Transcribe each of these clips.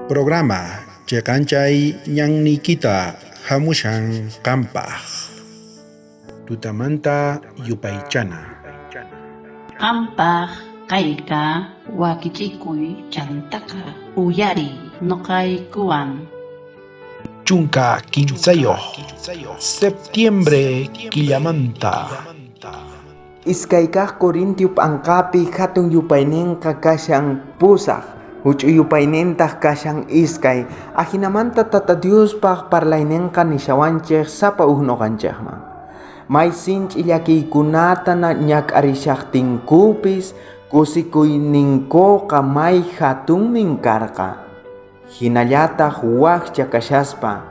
Programa Chekanchay Ñan Nikita Hamushan Kampaj Tutamanta Yupaychana Qampaq kayka wakichikuy chantaka uyari noqaykuwan. Chunka quinzayo, septiembre killamanta. Iskaykaq Corintiup anqapi hatun yupaynenqa kashan pusaq, huch'uy yupaynentaq kashan iskay, ahinamanta tata Diospaq parlaynenqa nishawanchik sapa noqanchikman. May sinch illakiykunata ñak'arishaqtinkupis, kusikuyninkuqa may hatunmin karqa. Hinallataq wakcha kashaspa,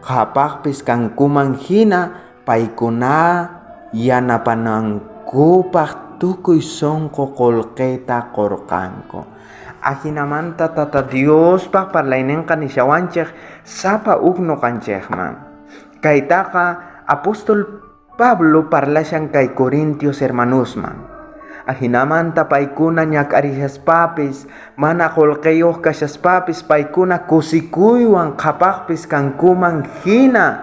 qhapaqpis kankuman hina paykuna yanapanankupaq tukuy sonqo qolqeta qorqanku. Ahinamanta tata Diospaq parlaynenqa nishawanchik sapa noqanchikman. Kaytaqa Apóstol Pablo parlashan kay Corintios hermanusman. Ahinamanta paykuna ñak'arishaspapis, mana qolqeyuq kashaspapis paykuna kusikuywan qhapaqpis kankuman hina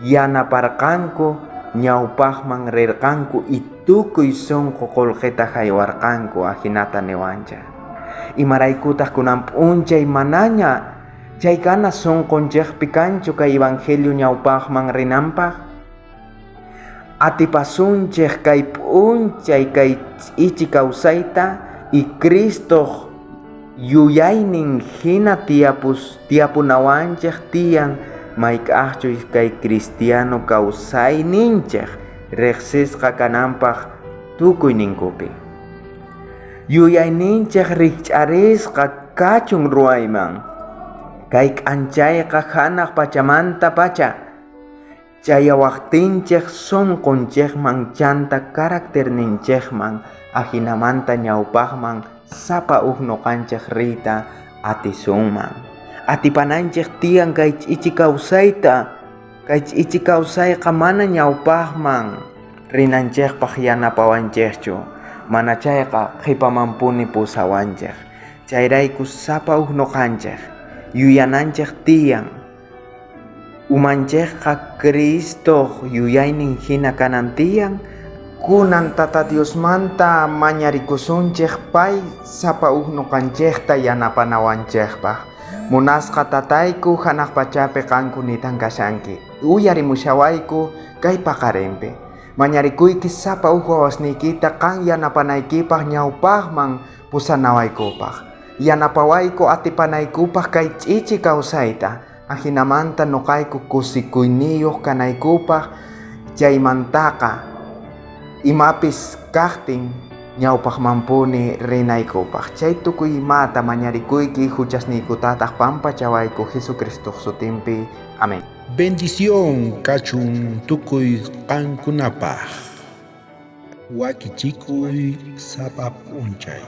yanaparqanku, ñawpaqman rirqanku y tukuy sonqo qolqeta haywarqanku ahinata niwanchik. Imaraykutaq kunan p'unchay manaña chaykana sonqonchikpi kanchu kay evangelio ñawpaqman rinanpaq. Atipasunchik kay p'unchay kay ichi kawsayta y Cristo yuyaynin hina tiyapunawanchik tiyan mayk'aqchuy kay cristiano kawsayninchik riqsisqa kananpaq tukuy ninkupi. Yuyayninchik rikch'arisqa kachun ruwayman. Kay k'anchayqa hanaq pachamanta pacha, chayawaqtinchik sonqonchikman chanta karakterninchikman, ahinamanta ñawpaqman sapa noqanchik riyta atisunman. Atipananchik tiyan kay ichi kawsayta, kay ichi kawsayqa mana ñawpaqman rinanchikpaq yanapawanchikchu, mana chayqa qhipamanpuni pusawanchik. Chayrayku sapa noqanchik yuyananchik tiyan, umanchikqa Cristo yuyaynin hina kanan tiyan, kunan tata Diosmanta mañarikusunchik pay sapa noqanchikta yanapanawanchikpaq. Munasqa tatayku hanaq pachapi qanku nitan kashanki, uyarimushawayku kay paqarinpi. Mañarikuyki sapa wawasniykita qan yanapanaykipaq ñawpaqman pusanawaykupaq. Yanapawayku atipanaykupaq kay ch'ichi kawsayta, ahinamanta noqayku kusikuyniyuq kanaykupaq, chaymantaqa imapis kaqtin ñawpaqmanpuni rinaykupaq. Chay tukuy imata mañarikuyki huchasniykutataq pampachawayku Jesucristo sutinpi. Amén. Bendición kachun tukuy qankunapaj wakichikuy sapa p'unchay.